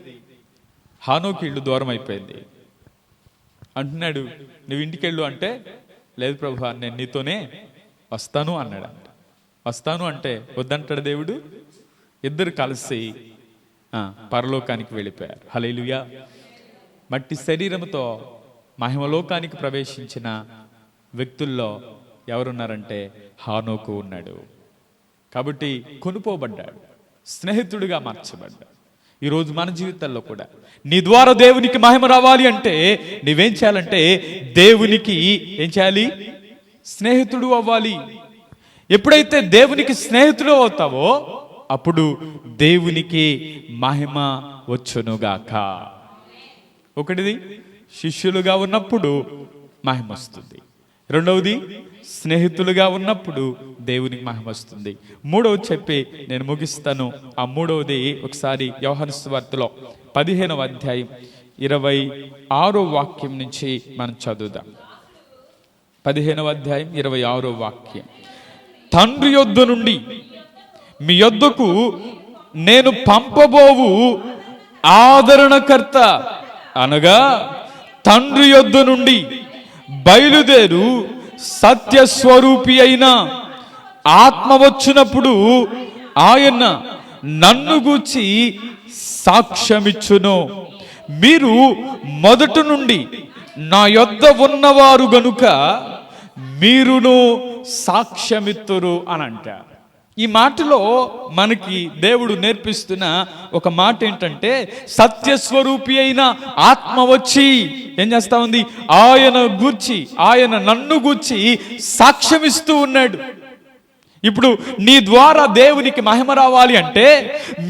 హానోకు ఇల్లు దూరం అయిపోయింది. అంటున్నాడు, నువ్వు ఇంటికి వెళ్ళు అంటే, లేదు ప్రభువా నేను నీతోనే వస్తాను అన్నాడంట. వస్తాను అంటే వద్దంటాడు దేవుడు. 2 కలిసి పరలోకానికి వెళ్ళిపోయారు. హల్లెలూయా. మట్టి శరీరంతో మహిమలోకానికి ప్రవేశించిన వ్యక్తుల్లో ఎవరున్నారంటే హానోకు ఉన్నాడు. కాబట్టి కొనుపోబడ్డాడు, స్నేహితుడిగా మార్చబడ్డాడు. ఈరోజు మన జీవితాల్లో కూడా నీ ద్వారా దేవునికి మహిమ రావాలి అంటే నీవేం చేయాలంటే దేవునికి ఏం చేయాలి? స్నేహితుడు అవ్వాలి. ఎప్పుడైతే దేవునికి స్నేహితుడు అవుతావో అప్పుడు దేవునికి మహిమ వచ్చునుగాక. ఒకటిది శిష్యులుగా ఉన్నప్పుడు మహిమ వస్తుంది, రెండవది స్నేహితులుగా ఉన్నప్పుడు దేవునికి మహిమ వస్తుంది, మూడవది చెప్పి నేను ముగిస్తాను. ఆ మూడవది ఒకసారి యోహాను సువార్తలో 15వ అధ్యాయం 26వ వాక్యం నుంచి మనం చదువుదాం. 15వ అధ్యాయం 26వ వాక్యం. తండ్రి యొద్ద నుండి మీ యొద్దకు నేను పంపబోవు ఆదరణకర్త అనగా తండ్రి యొద్ద నుండి బయలుదేరు సత్యస్వరూపి అయిన ఆత్మ వచ్చినప్పుడు ఆయన నన్ను గూర్చి సాక్ష్యమిచ్చును. మీరు మొదటి నుండి నా యొద్ద ఉన్నవారు గనుక మీరును సాక్ష్యమిత్తురు అని అంటారు. ఈ మాటలో మనకి దేవుడు నేర్పిస్తున్న ఒక మాట ఏంటంటే సత్యస్వరూపి అయిన ఆత్మ వచ్చి ఏం చేస్తా ఉంది? ఆయన నన్ను గూర్చి సాక్ష్యమిస్తూ ఉన్నాడు. ఇప్పుడు నీ ద్వారా దేవునికి మహిమ రావాలి అంటే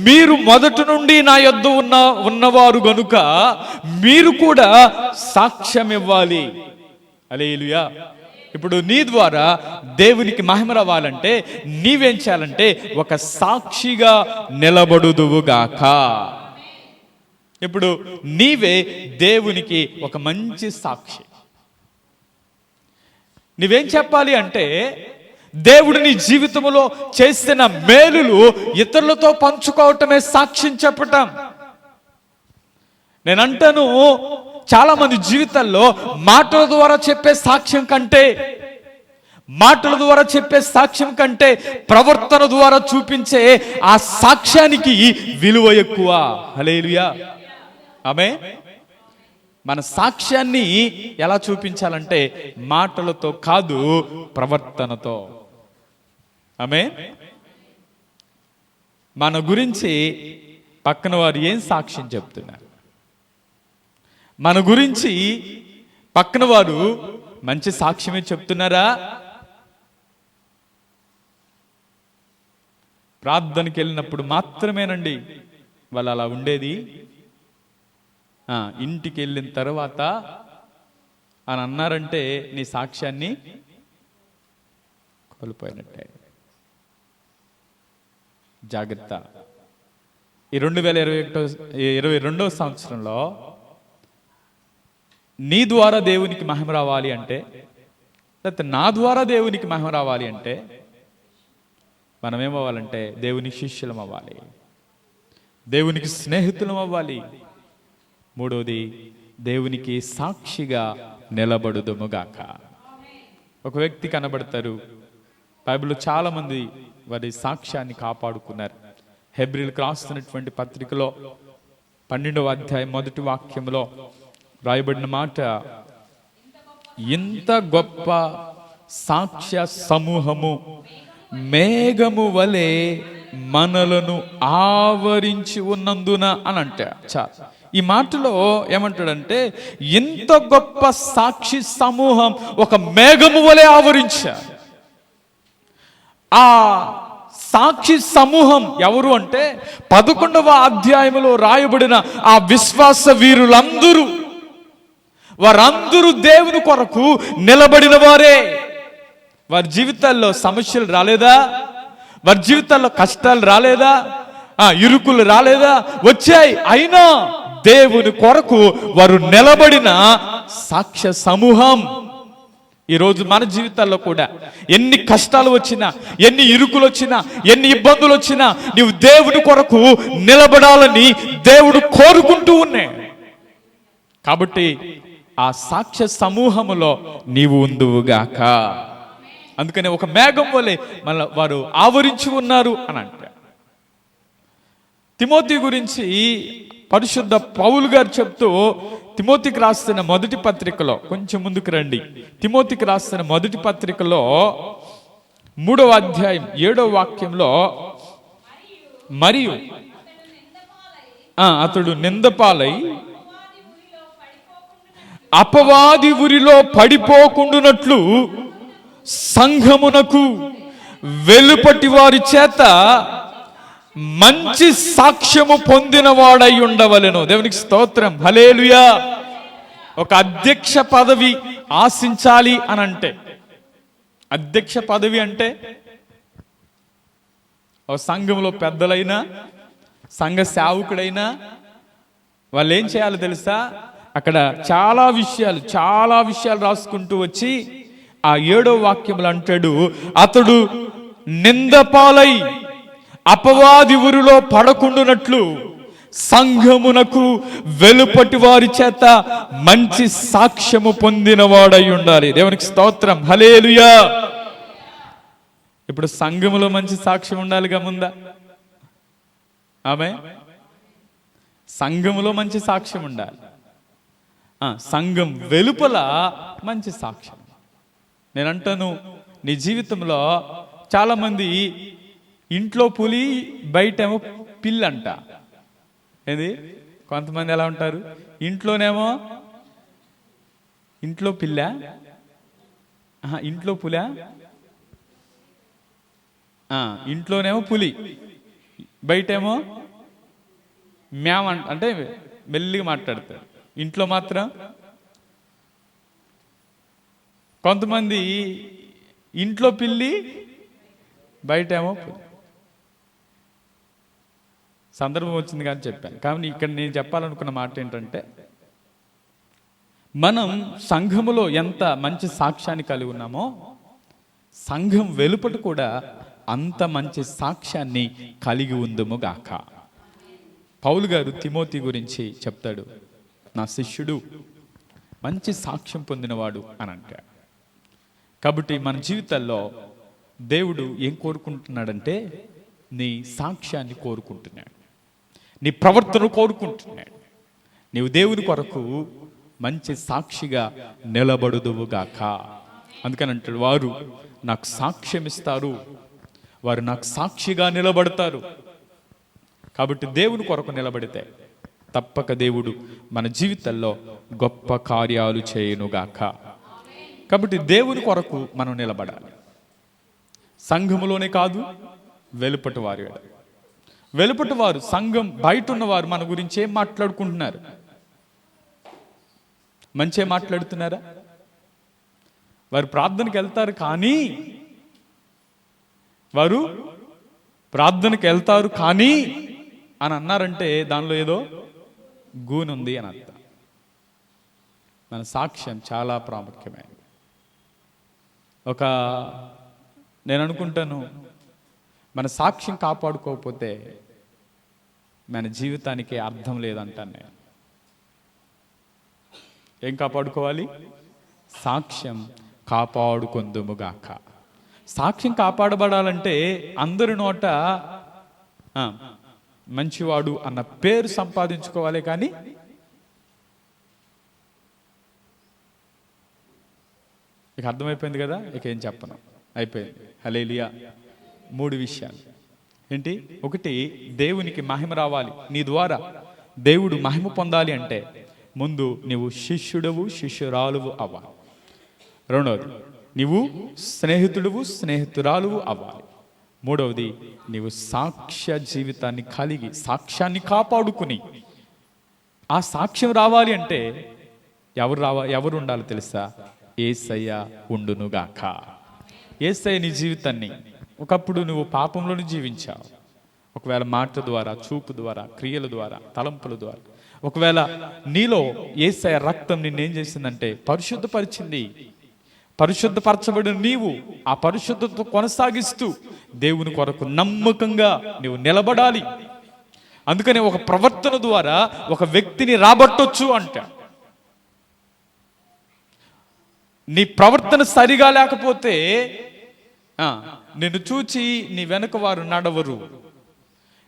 మీరు మొదటి నుండి నా యొద్ద ఉన్నవారు గనుక మీరు కూడా సాక్ష్యం ఇవ్వాలి. హల్లెలూయా. ఇప్పుడు నీ ద్వారా దేవునికి మహిమ రావాలంటే నీవేం చేయాలంటే ఒక సాక్షిగా నిలబడుదువుగాక. ఇప్పుడు నీవే దేవునికి ఒక మంచి సాక్షి. నీవేం చెప్పాలి అంటే దేవుడు నీ జీవితంలో చేసిన మేలులు ఇతరులతో పంచుకోవటమే సాక్ష్యం చెప్పటం. నేనంటాను, చాలా మంది జీవితాల్లో మాటల ద్వారా చెప్పే సాక్ష్యం కంటే ప్రవర్తన ద్వారా చూపించే ఆ సాక్ష్యానికి విలువ ఎక్కువ. హల్లెలూయా, ఆమేన్. మన సాక్ష్యాన్ని ఎలా చూపించాలంటే మాటలతో కాదు, ప్రవర్తనతో. ఆమేన్. మన గురించి పక్కన వారు ఏం సాక్ష్యం చెప్తున్నారు? మన గురించి పక్కన వారు మంచి సాక్ష్యమే చెప్తున్నారా? ప్రార్థనకి వెళ్ళినప్పుడు మాత్రమేనండి వాళ్ళు అలా ఉండేది. ఇంటికి వెళ్ళిన తర్వాత అని అన్నారంటే నీ సాక్ష్యాన్ని కోల్పోయినట్టే. జాగ్రత్త. ఈ 2022వ సంవత్సరంలో నీ ద్వారా దేవునికి మహిమ రావాలి అంటే, లేకపోతే నా ద్వారా దేవునికి మహిమ రావాలి అంటే మనం ఏమవ్వాలంటే దేవుని శిష్యులం అవ్వాలి, దేవునికి స్నేహితులం అవ్వాలి. మూడోది, దేవునికి సాక్షిగా నిలబడుదుముగాక. ఒక వ్యక్తి కనబడతారు, బైబిల్లో చాలా మంది వారి సాక్ష్యాన్ని కాపాడుకున్నారు. హెబ్రీయులకు రాస్తున్నటువంటి పత్రికలో 12వ అధ్యాయం 1వ వాక్యంలో రాయబడిన మాట, ఇంత గొప్ప సాక్ష్య సమూహము మేఘము వలె మనలను ఆవరించి ఉన్నందున అని అంటే, ఈ మాటలో ఏమంటాడంటే, ఇంత గొప్ప సాక్షి సమూహం ఒక మేఘము వలె ఆవరించారు. ఆ సాక్షి సమూహం ఎవరు అంటే 11వ అధ్యాయంలో రాయబడిన ఆ విశ్వాస వీరులందరూ, వారందరూ దేవుని కొరకు నిలబడిన వారే. వారి జీవితాల్లో సమస్యలు రాలేదా? వారి జీవితాల్లో కష్టాలు రాలేదా? ఇరుకులు రాలేదా? వచ్చాయి. అయినా దేవుని కొరకు వారు నిలబడిన సాక్ష్య సమూహం. ఈరోజు మన జీవితాల్లో కూడా ఎన్ని కష్టాలు వచ్చినా, ఎన్ని ఇరుకులు వచ్చినా, ఎన్ని ఇబ్బందులు వచ్చినా నీవు దేవుని కొరకు నిలబడాలని దేవుడు కోరుకుంటూ ఉన్నాయి. కాబట్టి ఆ సాక్ష్య సమూహములో నీవు ఉందువుగాక. అందుకని ఒక మేఘం వలె మళ్ళీ వారు ఆవరించి ఉన్నారు అని అంటారు. తిమోతి గురించి పరిశుద్ధ పౌలు గారు చెప్తూ తిమోతికి రాస్తున్న మొదటి పత్రికలో, కొంచెం ముందుకు రండి, తిమోతికి రాస్తున్న మొదటి పత్రికలో 3వ అధ్యాయం 7వ వాక్యంలో, మరియు అతడు నిందపాలై అపవాది ఉరిలో పడిపోకుండునట్లు సంఘమునకు వెలుపటి వారి చేత మంచి సాక్ష్యము పొందిన వాడై ఉండవలెను. దేవునికి స్తోత్రం, హల్లెలూయా. ఒక అధ్యక్ష పదవి ఆశించాలి అని అంటే, అధ్యక్ష పదవి అంటే ఒక సంఘంలో పెద్దలైనా, సంఘ సేవకుడైనా వాళ్ళు ఏం చేయాలో తెలుసా? అక్కడ చాలా విషయాలు రాసుకుంటూ వచ్చి ఆ 7వ వాక్యంలో అంటాడు, అతడు నిందపాలై అపవాది ఉరిలో పడకుండునట్లు సంఘమునకు వెలుపటి వారి చేత మంచి సాక్ష్యము పొందినవాడై ఉండాలి. దేవునికి స్తోత్రం, హల్లెలూయా. ఇప్పుడు సంఘములో మంచి సాక్ష్యం ఉండాలిగా ముందా? ఆమేన్. సంఘములో మంచి సాక్ష్యం ఉండాలి. సంఘం వెలుపల మంచి సాక్ష్యం. నేనంటాను, నీ జీవితంలో చాలా మంది ఇంట్లో పులి బయటేమో పిల్లంట. ఏది? కొంతమంది ఎలా ఉంటారు? ఇంట్లోనేమో ఇంట్లో పిల్ల, ఇంట్లో పులి, ఇంట్లోనేమో పులి, బయటేమో మేమంట, అంటే మెల్లిగా మాట్లాడతారు. ఇంట్లో మాత్రం కొంతమంది ఇంట్లో పిల్లి, బయటేమో పులి. సందర్భం వచ్చింది కానీ చెప్పాను. కానీ ఇక్కడ నేను చెప్పాలనుకున్న మాట ఏంటంటే, మనం సంఘములో ఎంత మంచి సాక్ష్యాన్ని కలిగి ఉన్నామో సంఘం వెలుపట కూడా అంత మంచి సాక్ష్యాన్ని కలిగి ఉందుము గాక. పౌలు గారు తిమోతి గురించి చెప్తాడు. నా శిష్యుడు, మంచి సాక్ష్యం పొందినవాడు అని అంటాడు. కాబట్టి మన జీవితాల్లో దేవుడు ఏం కోరుకుంటున్నాడంటే నీ సాక్ష్యాన్ని కోరుకుంటున్నాడు, నీ ప్రవర్తన కోరుకుంటున్నాడు. నీవు దేవుని కొరకు మంచి సాక్షిగా నిలబడుదువుగాక. అందుకని అంటాడు, వారు నాకు సాక్ష్యం ఇస్తారు, వారు నాకు సాక్షిగా నిలబడతారు. కాబట్టి దేవుని కొరకు నిలబడితే తప్పక దేవుడు మన జీవితంలో గొప్ప కార్యాలు చేయునుగాక. కాబట్టి దేవుని కొరకు మనం నిలబడాలి. సంఘములోనే కాదు, వెలుపటి వారు సంఘం బయట ఉన్నవారు మన గురించి ఏం మాట్లాడుకుంటున్నారు? మంచిగా మాట్లాడుతున్నారా? వారు ప్రార్థనకి వెళ్తారు, కానీ వారు ప్రార్థనకి వెళ్తారు కానీ అని అన్నారంటే దానిలో ఏదో గూనుంది అని అర్థం. మన సాక్ష్యం చాలా ప్రాముఖ్యమైనది. నేను అనుకుంటాను, మన సాక్ష్యం కాపాడుకోకపోతే మన జీవితానికి అర్థం లేదంటాను నేను. ఏం కాపాడుకోవాలి? సాక్ష్యం కాపాడుకొందుముగాక. సాక్ష్యం కాపాడబడాలంటే అందరి నోట మంచివాడు అన్న పేరు సంపాదించుకోవాలి. కానీ ఇక అర్థమైపోయింది కదా, ఇక ఏం చెప్పను, అయిపోయింది. హల్లెలూయా. 3 విషయాలు ఏంటి? 1, దేవునికి మహిమ రావాలి, నీ ద్వారా దేవుడు మహిమ పొందాలి అంటే ముందు నీవు శిష్యుడవు, శిష్యురాలువు అవ్వాలి. 2వది, నీవు స్నేహితుడువు, స్నేహితురాలువు అవ్వాలి. 3వది, నీవు సాక్ష్య జీవితాన్ని కలిగి సాక్ష్యాన్ని కాపాడుకుని ఆ సాక్ష్యం రావాలి అంటే ఎవరు ఉండాలి తెలుసా? యేసయ్య ఉండునుగాక. యేసయ్య నీ జీవితాన్ని, ఒకప్పుడు నువ్వు పాపంలోని జీవించావు, ఒకవేళ మాట ద్వారా, చూపు ద్వారా, క్రియల ద్వారా, తలంపుల ద్వారా, ఒకవేళ నీలో యేసయ్య రక్తం నిన్నేం చేసిందంటే పరిశుద్ధపరిచింది. పరిశుద్ధపరచబడిన నీవు ఆ పరిశుద్ధత కొనసాగిస్తూ దేవుని కొరకు నమ్మకంగా నీవు నిలబడాలి. అందుకని ఒక ప్రవర్తన ద్వారా ఒక వ్యక్తిని రాబట్టొచ్చు అంట. నీ ప్రవర్తన సరిగా లేకపోతే నిన్ను చూచి నీ వెనుక వారు నడవరు.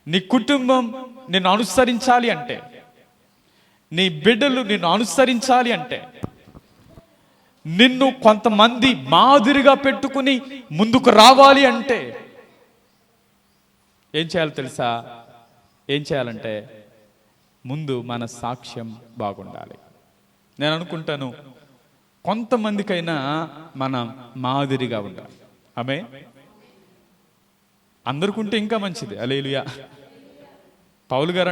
నీ కుటుంబం నిన్ను అనుసరించాలి అంటే, నీ బిడ్డలు నిన్ను అనుసరించాలి అంటే, నిన్ను కొంతమంది మాదిరిగా పెట్టుకుని ముందుకు రావాలి అంటే ఏం చేయాలి తెలుసా? ఏం చేయాలంటే ముందు మన సాక్ష్యం బాగుండాలి. నేను అనుకుంటాను, కొంతమందికైనా మనం మాదిరిగా ఉండాలి. ఆమె అందరికుంటే ఇంకా మంచిది. హల్లెలూయా. పౌలు గారు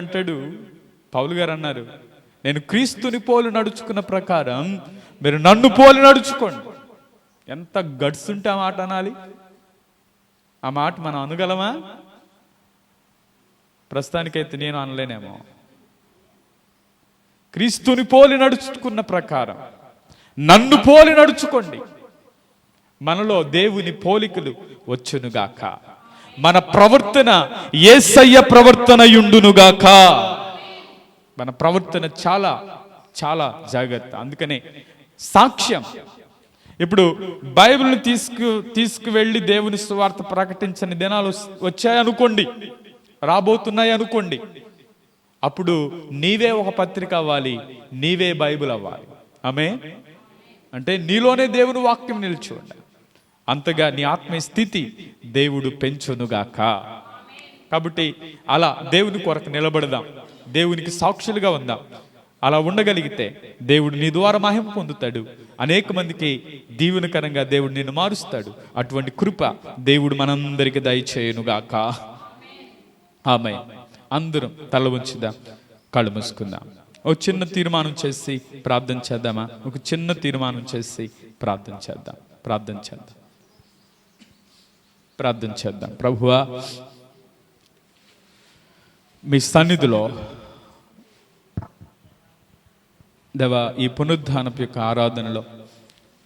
అన్నారు, నేను క్రీస్తుని పోలి నడుచుకున్న ప్రకారం మీరు నన్ను పోలి నడుచుకోండి. ఎంత గట్స్ ఉంటే ఆ మాట అనాలి? ఆ మాట మనం అనగలమా? ప్రస్తుతానికైతే నేను అనలేనేమో. క్రీస్తుని పోలి నడుచుకున్న ప్రకారం నన్ను పోలి నడుచుకోండి. మనలో దేవుని పోలికలు వచ్చునుగాక. మన ప్రవర్తన యేసయ్య ప్రవర్తన యుండునుగాక. మన ప్రవర్తన చాలా చాలా జాగ్రత్త. అందుకనే సాక్ష్యం. ఇప్పుడు బైబిల్ని తీసుకువెళ్ళి దేవుని సువార్త ప్రకటించని దినాలు వచ్చాయనుకోండి, రాబోతున్నాయి అనుకోండి, అప్పుడు నీవే ఒక పత్రిక అవ్వాలి, నీవే బైబిల్ అవ్వాలి. ఆమె అంటే నీలోనే దేవుని వాక్యం నిలిచి ఉండాలి. అంతగా నీ ఆత్మీయ స్థితి దేవుడు పెంచునుగాక. కాబట్టి అలా దేవుని కొరకు నిలబడదాం, దేవునికి సాక్షులుగా ఉందాం. అలా ఉండగలిగితే దేవుడు నీ ద్వారా మహిమ పొందుతాడు. అనేక మందికి దీవెనకరంగా దేవుడు నిన్ను మారుస్తాడు. అటువంటి కృప దేవుడు మనందరికి దయచేయునుగాక. ఆమేన్. అందరం తల ఉంచుదాం, కళ్ళు మూసుకుందాం. ఒక చిన్న తీర్మానం చేసి ప్రార్థన చేద్దామా? ఒక చిన్న తీర్మానం చేసి ప్రార్థన చేద్దాం. ప్రభువా, మీ సన్నిధిలో దేవా, ఈ పునరుద్ధానపు యొక్క ఆరాధనలో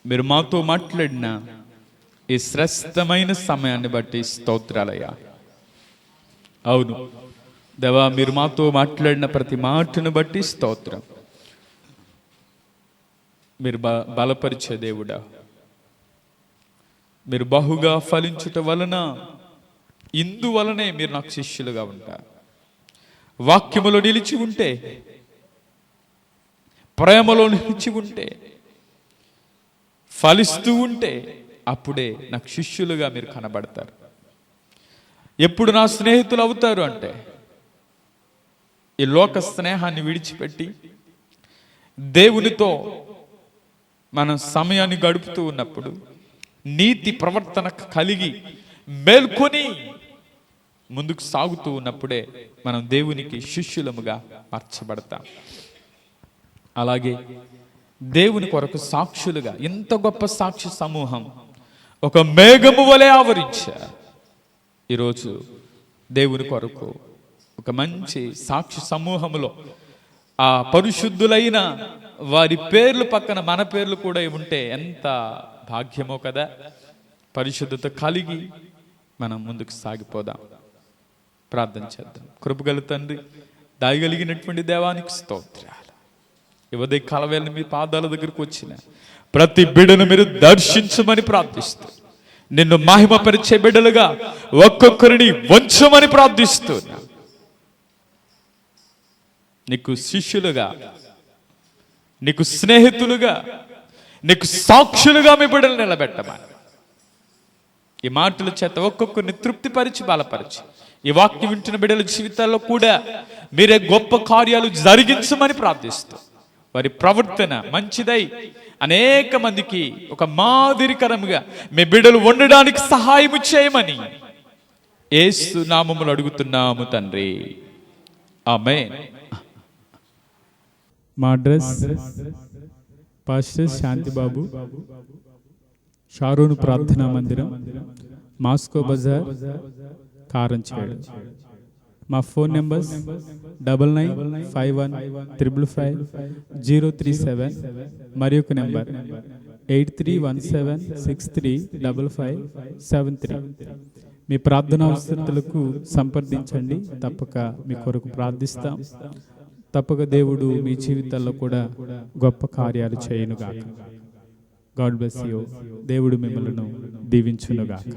మీరు మాతో మాట్లాడిన ఈ శ్రేష్టమైన సమయాన్ని బట్టి స్తోత్రాలయ్యా. అవును దేవా, మీరు మాతో మాట్లాడిన ప్రతి మాటను బట్టి స్తోత్రం. మీరు బలపరిచే దేవుడా, మీరు బహుగా ఫలించుట వలన, ఇందువలనే మీరు నాకు శిష్యులుగా ఉంటారు. వాక్యములో నిలిచి ఉంటే, ప్రేమలో నిలిచి ఉంటే, ఫలిస్తూ ఉంటే, అప్పుడే నాకు శిష్యులుగా మీరు కనబడతారు. ఎప్పుడు నా స్నేహితులు అవుతారు అంటే, ఈ లోక స్నేహాన్ని విడిచిపెట్టి దేవునితో మనం సమయాన్ని గడుపుతూ ఉన్నప్పుడు, నీతి ప్రవర్తన కలిగి మేల్కొని ముందుకు సాగుతూ ఉన్నప్పుడే మనం దేవునికి శిష్యులముగా మార్చబడతాం. అలాగే దేవుని కొరకు సాక్షులుగా, ఇంత గొప్ప సాక్షి సమూహం ఒక మేఘము వలె ఆవరించారు. ఈరోజు దేవుని కొరకు ఒక మంచి సాక్షి సమూహములో ఆ పరిశుద్ధులైన వారి పేర్లు పక్కన మన పేర్లు కూడా ఉంటే ఎంత భాగ్యమో కదా. పరిశుద్ధత కలిగి మనం ముందుకు సాగిపోదాం. ప్రార్థన చేద్దాం. కృపగల తండ్రి, దయగలిగినటువంటి దేవానికి స్తోత్రాలు. యువదే కాలవేళ మీ పాదాల దగ్గరకు వచ్చిన ప్రతి బిడ్డను మీరు దర్శించమని ప్రార్థిస్తూ, నిన్ను మహిమపరిచే బిడ్డలుగా ఒక్కొక్కరిని వంచమని ప్రార్థిస్తున్నా. నీకు శిష్యులుగా, నీకు స్నేహితులుగా, నీకు సాక్షులుగా మీ బిడ్డలు నిలబెట్టమని ఈ మాటల చేత ఒక్కొక్కరిని తృప్తిపరిచి బలపరిచి, ఈ వాక్యం వింటున్న బిడ్డల జీవితాల్లో కూడా మీరే గొప్ప కార్యాలు జరిగించమని ప్రార్థిస్తూ, వారి ప్రవర్తన మంచిదై అనేక మందికి ఒక మాదిరికరముగా మీ బిడ్డలు ఉండడానికి సహాయం చేయమని యేసు నామములో అడుగుతున్నాము తండ్రి. ఆమేన్. మా అడ్రస్ పాస్టర్ శాంతిబాబు, షారోను ప్రార్థనా మందిరం, మాస్కో బజార్, కారంచేడు. మా ఫోన్ నెంబర్స్ 9951555037, మరి ఒక నెంబర్ 8317635573. మీ ప్రార్థనా అవసరతలకు సంప్రదించండి. తప్పక మీ కొరకు ప్రార్థిస్తాం. తప్పక దేవుడు మీ జీవితాల్లో కూడా గొప్ప కార్యాలు చేయునుగాక. God bless you. దేవుడు మిమ్మల్ని దీవించునుగాక.